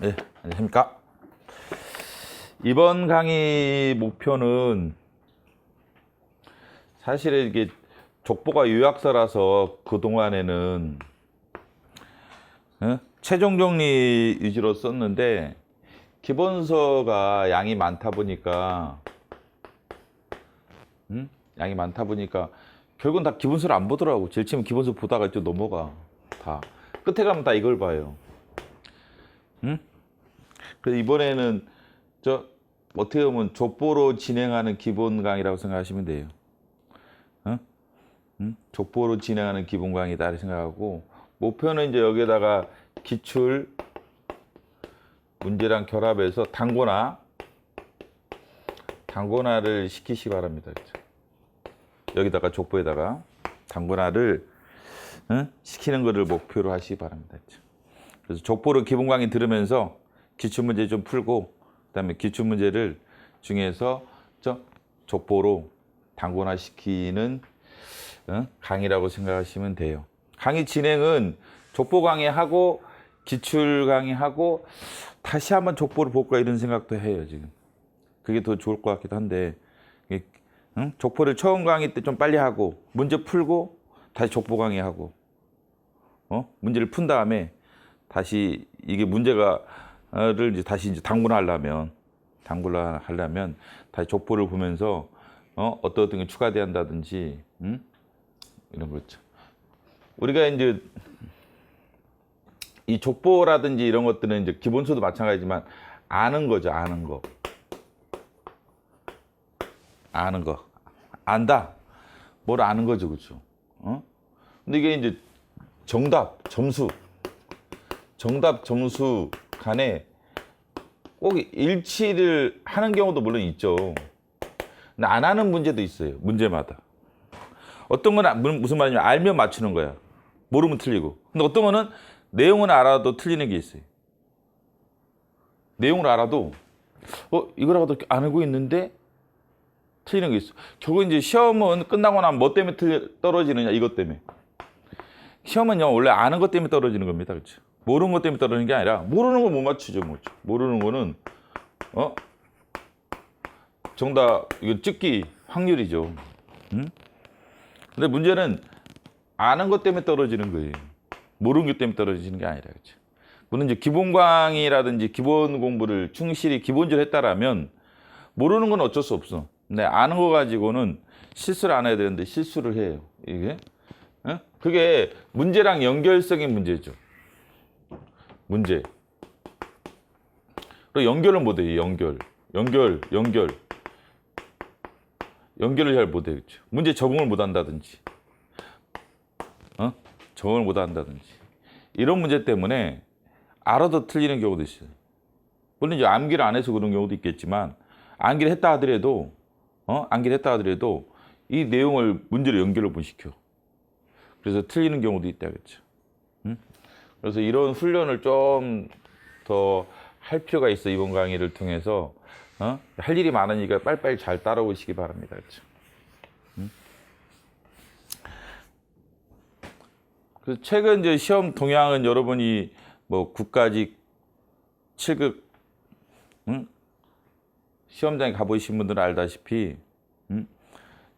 네, 안녕하십니까. 이번 강의 목표는 사실 이게 족보가 요약서라서 그동안에는 최종 정리 위주로 썼는데 기본서가 양이 많다 보니까 결국은 다 기본서를 안 보더라고. 제일 처음 기본서 보다가 또 넘어가. 다 끝에 가면 다 이걸 봐요. 그래서 이번에는 어떻게 보면 족보로 진행하는 기본 강의라고 생각하시면 돼요. 족보로 진행하는 기본 강의다 이렇게 생각하고, 목표는 이제 여기에다가 기출 문제랑 결합해서 단권화를 시키시기 바랍니다. 여기다가 족보에다가 단권화를 시키는 것을 목표로 하시기 바랍니다. 그래서 족보로 기본 강의 들으면서 기출 문제 좀 풀고, 그다음에 기출 문제를 중에서 족보로 단권화 시키는 강의라고 생각하시면 돼요. 강의 진행은 족보 강의하고 기출 강의하고 다시 한번 족보를 볼까 이런 생각도 해요. 지금 그게 더 좋을 것 같기도 한데, 족보를 처음 강의 때 좀 빨리 하고 문제 풀고 다시 족보 강의하고 문제를 푼 다음에 다시 이게 문제가를 이제 다시 이제 단권화하려면 다시 족보를 보면서 어떤 게 추가돼야 한다든지 이런 거 있죠. 우리가 이제 이 족보라든지 이런 것들은 이제 기본서도 마찬가지지만 아는 거죠. 아는 거. 안다. 뭘 아는 거죠. 그렇죠? 근데 이게 이제 정답, 점수 간에 꼭 일치를 하는 경우도 물론 있죠. 근데 안 하는 문제도 있어요. 문제마다. 어떤 건 무슨 말이냐면 알면 맞추는 거야. 모르면 틀리고. 근데 어떤 거는 내용은 알아도 틀리는 게 있어요. 내용을 알아도 이거라고도 안 알고 있는데 틀리는 게 있어. 결국 이제 시험은 끝나고 나면 뭐 때문에 떨어지느냐, 이것 때문에. 시험은요 원래 아는 것 때문에 떨어지는 겁니다. 그렇죠? 모르는 것 때문에 떨어지는 게 아니라 모르는 거 못 맞추죠. 모르는 거는 정답 이거 찍기 확률이죠. 근데 문제는 아는 것 때문에 떨어지는 거예요. 모르는 것 때문에 떨어지는 게 아니라. 그렇죠? 물론 이제 기본 강의라든지 기본 공부를 충실히 기본적으로 했다라면 모르는 건 어쩔 수 없어. 근데 아는 거 가지고는 실수를 안 해야 되는데 실수를 해요. 이게 그게 문제랑 연결성의 문제죠. 문제. 그리고 연결을 못 해요. 연결을 잘 못 해요. 그렇죠? 문제 적응을 못 한다든지 적응을 못 한다든지 이런 문제 때문에 알아도 틀리는 경우도 있어요. 물론 이제 암기를 안 해서 그런 경우도 있겠지만, 암기를 했다 하더라도 이 내용을 문제로 연결을 못 시켜. 그래서 틀리는 경우도 있다. 그렇죠? 그래서 이런 훈련을 좀 더 할 필요가 있어. 이번 강의를 통해서 할 일이 많으니까 빨리빨리 잘 따라오시기 바랍니다. 그렇죠? 그래서 최근 이제 시험 동향은 여러분이 뭐 국가직 7급 시험장에 가보신 분들은 알다시피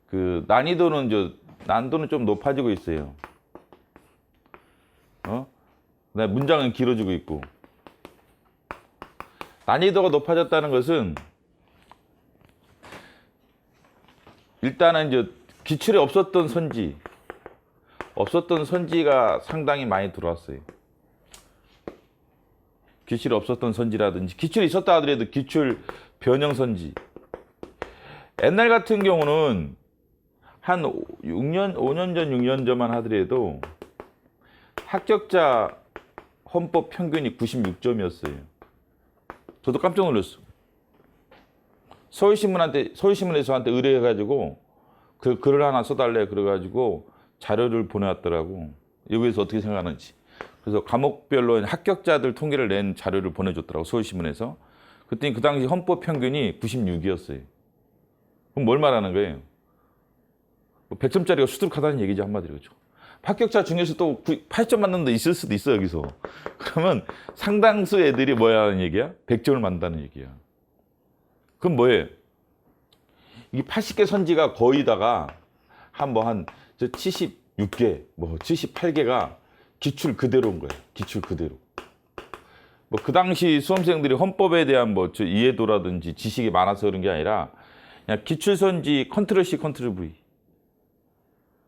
그 난이도는 좀 높아지고 있어요. 문장은 길어지고 있고. 난이도가 높아졌다는 것은 일단은 이제 기출에 없었던 선지가 상당히 많이 들어왔어요. 기출이 없었던 선지라든지, 기출이 있었다 하더라도 기출 변형 선지. 옛날 같은 경우는 한 5년 전, 6년 전만 하더라도 합격자 헌법 평균이 96점이었어요. 저도 깜짝 놀랐어. 서울신문에서 저한테 의뢰해가지고 그 글을 하나 써달래 그래가지고 자료를 보내왔더라고. 여기에서 어떻게 생각하는지. 그래서 과목별로 합격자들 통계를 낸 자료를 보내줬더라고, 서울신문에서. 그랬더니 그 당시 헌법 평균이 96이었어요. 그럼 뭘 말하는 거예요? 100점짜리가 수두룩하다는 얘기죠, 한마디로. 그렇죠? 합격자 중에서 또 80점 맞는 데 있을 수도 있어 여기서. 그러면 상당수 애들이 뭐야 하는 얘기야? 100점을 맞는다는 얘기야. 그럼 뭐해? 이게 80개 선지가 거의다가 한 76개, 뭐 78개가 기출 그대로인 거예요. 기출 그대로. 뭐 그 당시 수험생들이 헌법에 대한 뭐 이해도라든지 지식이 많아서 그런 게 아니라 그냥 기출 선지 컨트롤 C, 컨트롤 V.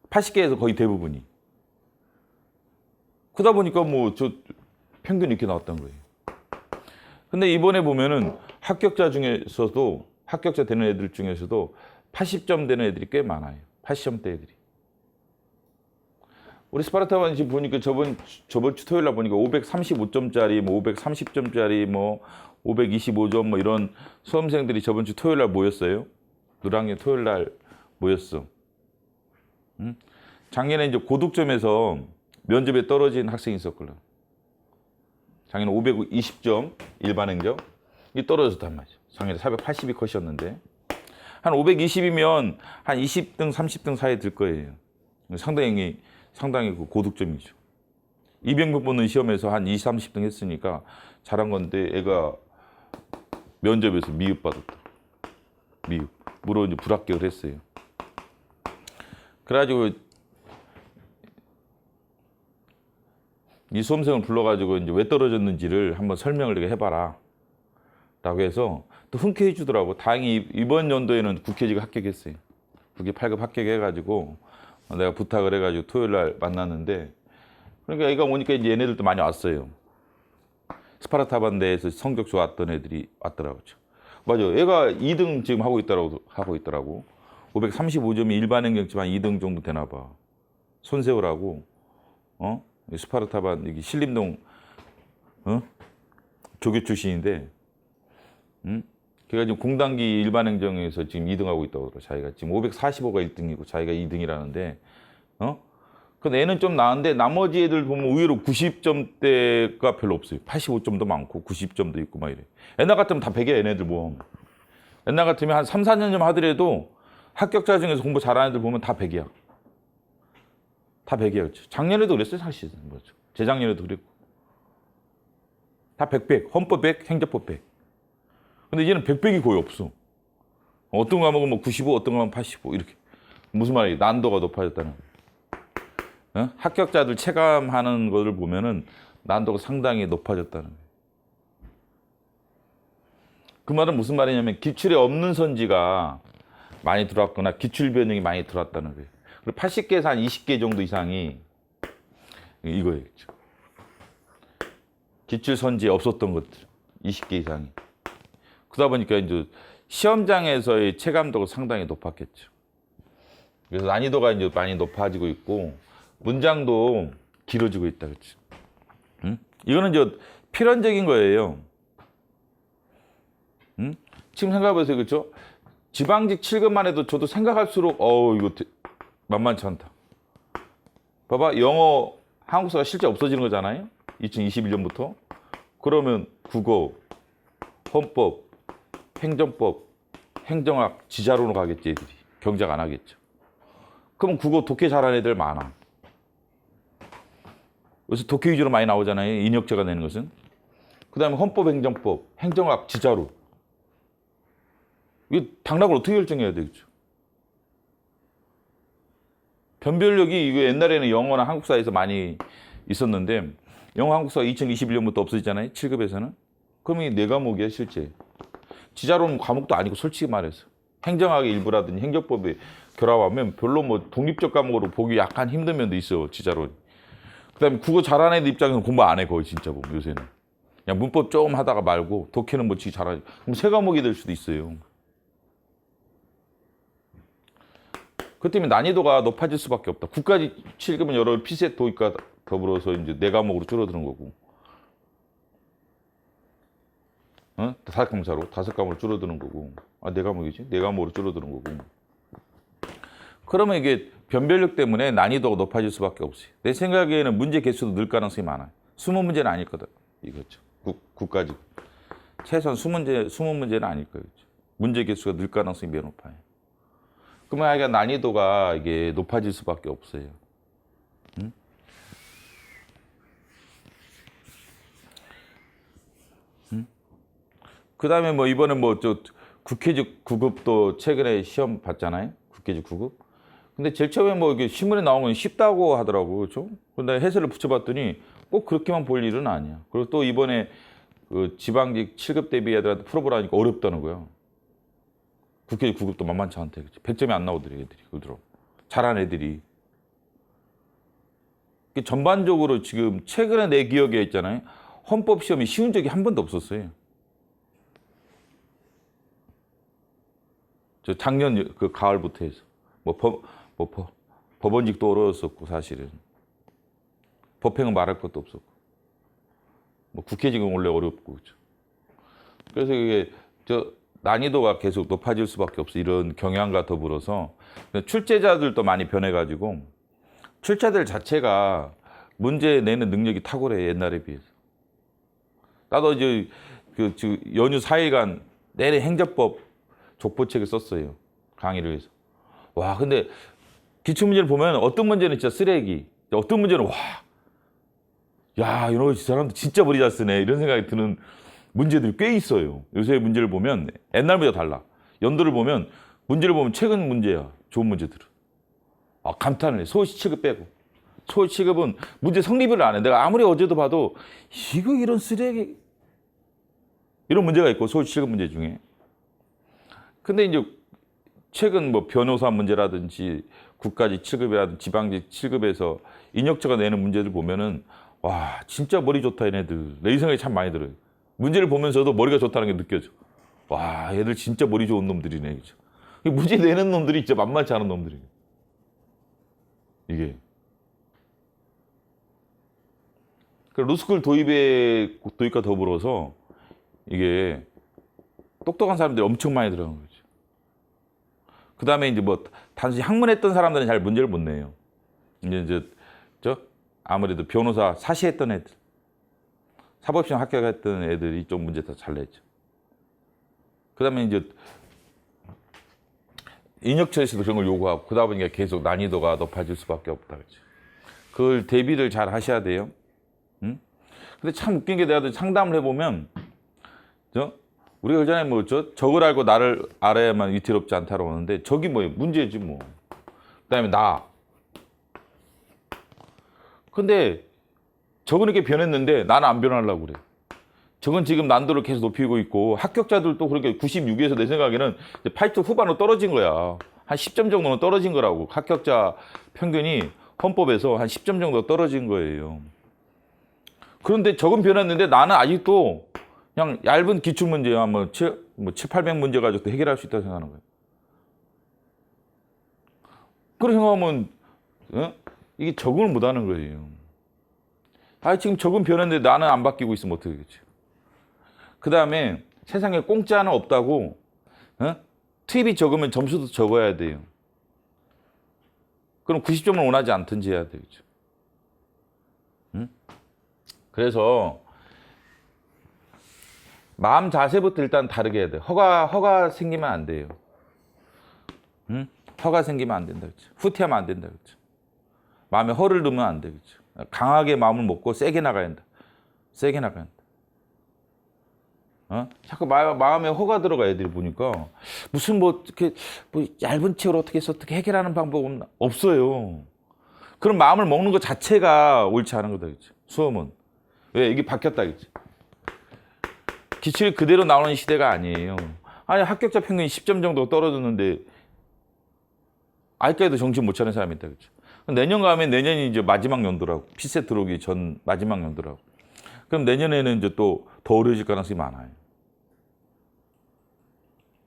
80개에서 거의 대부분이. 그러다 보니까 뭐 평균이 이렇게 나왔던 거예요. 근데 이번에 보면은 합격자 되는 애들 중에서도 80점 되는 애들이 꽤 많아요. 80점대 애들이. 우리 스파르타반 지금 보니까 저번 주 토요일 날 보니까 535점짜리, 뭐 530점짜리, 뭐 525점 뭐 이런 수험생들이 저번 주 토요일 날 모였어요. 노랑의 토요일 날 모였어. 응? 작년에 이제 고득점에서 면접에 떨어진 학생이 있었거든. 작년에 520점 일반 행정 이 떨어졌단 말이죠. 작년에 480이 컷이었는데 한 520이면 한 20등, 30등 사이에 들 거예요. 상당히 그 고득점이죠. 이병국 보는 시험에서 한 20, 30등 했으니까 잘한 건데 애가 면접에서 미흡받았다. 미흡. 물론 이제 불합격을 했어요. 그래가지고 이 수험생을 불러가지고 이제 왜 떨어졌는지를 한번 설명을 해봐라. 라고 해서 또 흔쾌히 해주더라고. 다행히 이번 연도에는 국회지가 합격했어요. 국회 8급 합격해가지고 내가 부탁을 해가지고 토요일 날 만났는데 그러니까 애가 오니까 이제 얘네들도 많이 왔어요. 스파르타반대에서 성적 좋았던 애들이 왔더라고요. 맞아. 애가 2등 지금 하고 있더라고. 535점이 일반 행정치만 2등 정도 되나 봐. 손세우라고. 스파르타반 여기 신림동 조교 출신인데 걔가 지금 공단기 일반 행정에서 지금 2등하고 있다고 그러더라고. 자기가 지금 545가 1등이고 자기가 2등이라는데 근데 애는 좀 나은데 나머지 애들 보면 의외로 90점대가 별로 없어요. 85점도 많고 90점도 있고 막 이래. 옛날 같으면 다 100이야 얘네들 뭐. 옛날 같으면 한 3, 4년 하더라도 합격자 중에서 공부 잘하는 애들 보면 다 100이야. 다 100이야. 작년에도 그랬어요 사실. 재작년에도 그랬고. 다 100, 헌법 100, 행정법 100. 근데 이제는 100이 거의 없어. 어떤 과목은 뭐 95, 어떤 과목은 85 이렇게. 무슨 말이야? 난도가 높아졌다는 거야. 합격자들 체감하는 것을 보면은 난도가 상당히 높아졌다는 거예요. 그 말은 무슨 말이냐면 기출에 없는 선지가 많이 들어왔거나 기출 변형이 많이 들어왔다는 거예요. 그리고 80개에서 한 20개 정도 이상이 이거예요. 기출 선지에 없었던 것들 20개 이상이. 그러다 보니까 이제 시험장에서의 체감도가 상당히 높았겠죠. 그래서 난이도가 이제 많이 높아지고 있고 문장도 길어지고 있다, 그렇죠? 이거는 이제 필연적인 거예요. 지금 생각해보세요, 그렇죠? 지방직 7급만 해도 저도 생각할수록 이거 만만치 않다. 봐봐, 영어, 한국사가 실제 없어지는 거잖아요. 2021년부터. 그러면 국어, 헌법, 행정법, 행정학, 지자로로 가겠지, 애들이. 경작 안 하겠죠. 그럼 국어 독해 잘하는 애들 많아. 그래서 독해 위주로 많이 나오잖아요. 인역제가 내는 것은. 그 다음에 헌법, 행정법, 행정학, 지자로. 이게 당락을 어떻게 결정해야 되겠죠? 변별력이 이거 옛날에는 영어나 한국사에서 많이 있었는데 영어, 한국사가 2021년부터 없어지잖아요. 7급에서는. 그럼 이게 4과목이야 실제. 지자로는 과목도 아니고 솔직히 말해서. 행정학의 일부라든지 행정법에 결합하면 별로 뭐 독립적 과목으로 보기 약간 힘든 면도 있어. 지자로. 그다음에 국어 잘하는 애들 입장에서는 공부 안 해 거의 진짜 보면 요새는. 그냥 문법 조금 하다가 말고 독해는 뭐 지금 잘하지. 그럼 3과목이 될 수도 있어요. 그 때문에 난이도가 높아질 수밖에 없다. 9까지 7급은 여러 피셋 도입과 더불어서 이제 4과목으로 줄어드는 거고. 5과목으로 5과목으로 줄어드는 거고. 4과목이지? 4과목으로 줄어드는 거고. 그러면 이게 변별력 때문에 난이도가 높아질 수밖에 없어요. 내 생각에는 문제 개수도 늘 가능성이 많아요. 20문제는 아닐 거다. 이거죠. 9까지. 최소한 20문제는 아닐 거예요. 문제 개수가 늘 가능성이 매우 높아요. 그러면 난이도가 이게 높아질 수밖에 없어요. 그다음에 뭐 이번에 뭐 저 국회직 9급도 최근에 시험 봤잖아요. 국회직 9급. 근데 제일 처음에 뭐 이게 신문에 나온 건 쉽다고 하더라고, 그렇죠? 근데 해설을 붙여봤더니 꼭 그렇게만 볼 일은 아니야. 그리고 또 이번에 그 지방직 7급 대비 애들한테 풀어보라니까 어렵다는 거야. 국회직 9급도 만만치 않대. 100점이 안 나오더래, 애들이. 그러더라고. 잘한 애들이. 전반적으로 지금 최근에 내 기억에 있잖아요. 헌법 시험이 쉬운 적이 한 번도 없었어요. 저 작년 그 가을부터 해서 법원직도 어려웠었고 사실은 법행은 말할 것도 없었고 뭐 국회직은 원래 어렵고 그렇죠. 그래서 이게 저 난이도가 계속 높아질 수밖에 없어. 이런 경향과 더불어서 출제자들도 많이 변해가지고 출제자들 자체가 문제 내는 능력이 탁월해 옛날에 비해서. 나도 이제 그 연휴 4일간 내내 행정법 족보책을 썼어요. 강의를 위해서. 와, 근데 기출문제를 보면 어떤 문제는 진짜 쓰레기, 어떤 문제는 와, 야, 이런 거 사람들 진짜 머리 잘 쓰네 이런 생각이 드는 문제들이 꽤 있어요. 요새 문제를 보면 옛날 문제가 달라. 연도를 보면 문제를 보면 최근 문제야. 좋은 문제들은. 아, 감탄을 해. 소시 취급 빼고. 소시 취급은 문제 성립을 안 해. 내가 아무리 어제도 봐도 이거 이런 쓰레기 이런 문제가 있고 소시 취급 문제 중에. 근데 이제 최근 뭐 변호사 문제라든지 국가직 7급이라든지 지방직 7급에서 인혁처가 내는 문제들 보면은 와, 진짜 머리 좋다 얘네들. 내 생각이 참 많이 들어요. 문제를 보면서도 머리가 좋다는 게 느껴져. 와, 얘들 진짜 머리 좋은 놈들이네. 그죠? 문제 내는 놈들이 진짜 만만치 않은 놈들이에요. 이게. 로스쿨 도입과 더불어서 이게 똑똑한 사람들이 엄청 많이 들어간 거죠. 그 다음에 이제 뭐 단순히 학문했던 사람들은 잘 문제를 못 내요. 이제 저 아무래도 변호사 사시했던 애들, 사법시험 합격했던 애들이 좀 문제 더 잘 내죠. 그 다음에 이제 인혁처에서도 그런 걸 요구하고 그러다 보니까 계속 난이도가 높아질 수밖에 없다. 그렇죠. 그걸 대비를 잘 하셔야 돼요. 응? 근데 참 웃긴 게 내가 상담을 해보면 우리가 그전에 뭐 적을 알고 나를 알아야만 위태롭지 않다고 하는데 적이 뭐예요? 문제지 뭐. 그다음에 나. 근데 적은 이렇게 변했는데 나는 안 변하려고 그래. 적은 지금 난도를 계속 높이고 있고 합격자들도 그렇게 96에서 내 생각에는 80점 후반으로 떨어진 거야. 한 10점 정도는 떨어진 거라고. 합격자 평균이 헌법에서 한 10점 정도 떨어진 거예요. 그런데 적은 변했는데 나는 아직도 그냥 얇은 기출문제야. 뭐 800문제 가지고 해결할 수 있다고 생각하는 거예요. 그런 생각하면 이게 적응을 못하는 거예요. 아, 지금 적은 변했는데 나는 안 바뀌고 있으면 어떻게 되겠지? 그 다음에 세상에 공짜는 없다고 투입이 적으면 점수도 적어야 돼요. 그럼 90점을 원하지 않든지 해야 되겠죠. 그래서 마음 자세부터 일단 다르게 해야 돼요. 허가 생기면 안 돼요. 허가 생기면 안 된다. 그렇죠? 후퇴하면 안 된다. 그렇죠? 마음에 허를 두면 안 돼. 그렇죠? 강하게 마음을 먹고 세게 나가야 한다. 세게 나가야 한다. 자꾸 마음에 허가 들어가 애들이 보니까 무슨 뭐 이렇게 뭐 얇은 책을 어떻게 해서 어떻게 해결하는 방법은 없어요. 그런 마음을 먹는 것 자체가 옳지 않은 거다. 그렇죠? 수험은. 왜? 이게 바뀌었다. 그렇죠? 기출이 그대로 나오는 시대가 아니에요. 아니, 합격자 평균이 10점 정도 떨어졌는데 아직까지도 정신 못 차리는 사람이 있다. 그렇죠? 내년 가면 내년이 이제 마지막 연도라고. 피셋 들어오기 전 마지막 연도라고. 그럼 내년에는 이제 또 더 어려워질 가능성이 많아요.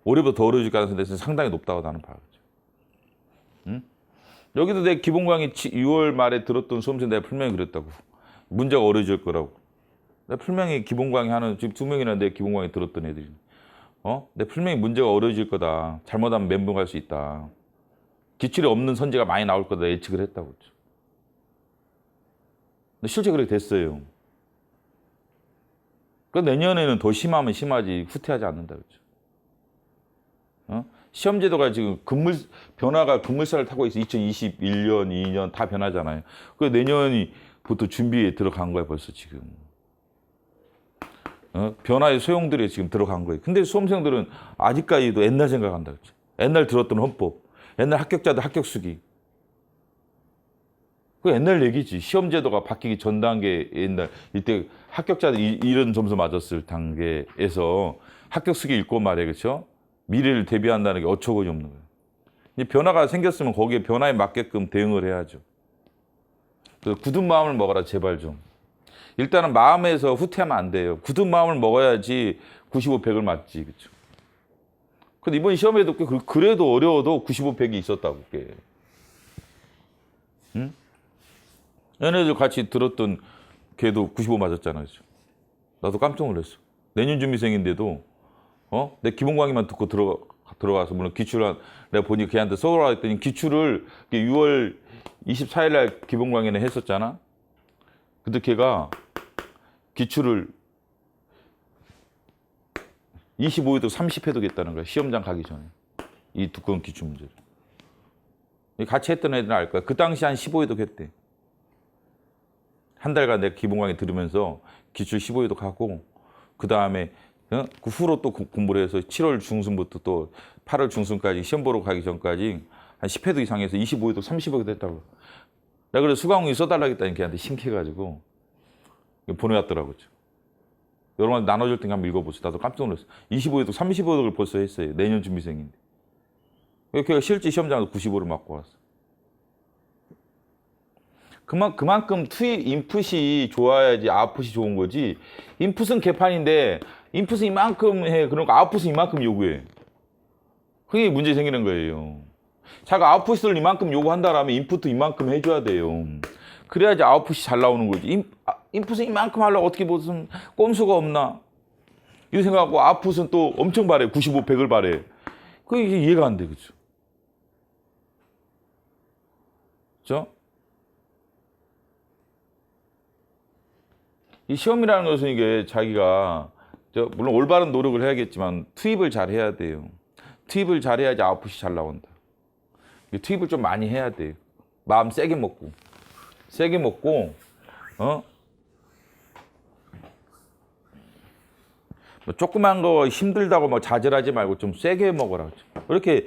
올해보다 더 어려워질 가능성이 상당히 높다고 나는 봐요. 여기도 내 기본 강의 6월 말에 들었던 수험생 내가 분명히 그랬다고. 문제가 어려워질 거라고. 내가 분명히 기본 강의 하는, 지금 2명이나 내 기본 강의 들었던 애들이. 내가 분명히 문제가 어려워질 거다. 잘못하면 멘붕 갈 수 있다. 기출이 없는 선지가 많이 나올 거다. 예측을 했다고. 근데 실제 그렇게 됐어요. 그러니까 내년에는 더 심하면 심하지 후퇴하지 않는다. 그렇죠? 시험제도가 지금 변화가 급물살을 타고 있어. 2021년, 2년 다 변하잖아요. 그래서 내년이부터 준비에 들어간 거야 벌써 지금. 변화의 소용돌이에 지금 들어간 거예요. 근데 수험생들은 아직까지도 옛날 생각한다. 그렇죠? 옛날 들었던 헌법, 옛날 합격자들 합격 수기. 그 옛날 얘기지. 시험 제도가 바뀌기 전 단계 옛날 이때 합격자들 이런 점수 맞았을 단계에서 합격 수기 읽고 말해 그렇죠? 미래를 대비한다는 게 어처구니 없는 거예요. 이제 변화가 생겼으면 거기에 변화에 맞게끔 대응을 해야죠. 그래서 굳은 마음을 먹어라 제발 좀. 일단은 마음에서 후퇴하면 안 돼요. 굳은 마음을 먹어야지 95, 100을 맞지. 그렇죠? 근데 이번 시험에도 그래도 어려워도 95, 100이 있었다고. 꽤. 응? 얘네들 같이 들었던 걔도 95 맞았잖아. 그렇죠? 나도 깜짝 놀랐어. 내년 준비생인데도 내 기본 강의만 듣고 들어가서 물론 기출을 내가 보니 걔한테 써오라 했더니 기출을 6월 24일 날 기본 강의는 했었잖아. 근데 걔가 기출을 25회도 30회도겠다는 거야. 시험장 가기 전에. 이 두꺼운 기출 문제를. 같이 했던 애들은 알 거야. 그 당시 한 15회도 했대. 한 달간 내가 기본 강의 들으면서 기출 15회도 가고 그 다음에 그 후로 또 공부를 해서 7월 중순부터 또 8월 중순까지 시험 보러 가기 전까지 한 10회도 이상 해서 25회도 30회도 했다고. 내가 그래서 수강이 써달라고 했다니 걔한테 신기해가지고 보내왔더라고요. 여러분 나눠줄 때 한번 읽어보세요. 나도 깜짝 놀랐어. 25회도 30회도 벌써 했어요. 내년 준비생인데. 걔가 실제 시험장에서 95를 맞고 왔어. 그만큼 인풋이 좋아야지 아웃풋이 좋은 거지. 인풋은 개판인데 인풋은 이만큼 해. 그러니까 아웃풋은 이만큼 요구해. 그게 문제 생기는 거예요. 자가 아웃풋을 이만큼 요구한다라면 인풋도 이만큼 해줘야 돼요. 그래야지 아웃풋이 잘 나오는 거지. 인풋은 이만큼 하려고 어떻게 무슨 꼼수가 없나. 이런 생각하고 아웃풋은 또 엄청 바래. 95, 100을 바래. 그게 이해가 안 돼. 그죠? 그죠? 이 시험이라는 것은 이게 자기가 물론 올바른 노력을 해야겠지만 투입을 잘 해야 돼요. 투입을 잘 해야지 아웃풋이 잘 나온다. 투입을 좀 많이 해야 돼요. 마음 세게 먹고 뭐 조그만 거 힘들다고 뭐 좌절하지 말고 좀 세게 먹어라. 그렇게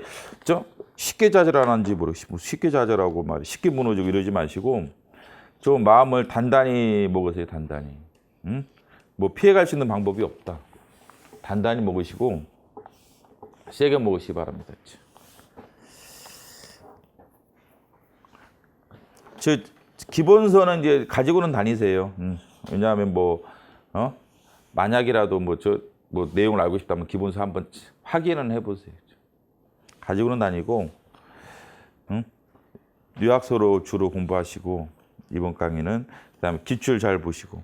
쉽게 좌절하는지 모르겠어. 쉽게 좌절하고 말 쉽게 무너지고 이러지 마시고 좀 마음을 단단히 먹으세요. 단단히. 응? 뭐 피해갈 수 있는 방법이 없다. 단단히 먹으시고 세게 먹으시기 바랍니다. 저 기본서는 이제 가지고는 다니세요. 왜냐하면 만약이라도 뭐 내용을 알고 싶다면 기본서 한번 확인은 해보세요. 가지고는 다니고 유학서로 주로 공부하시고 이번 강의는 그다음에 기출 잘 보시고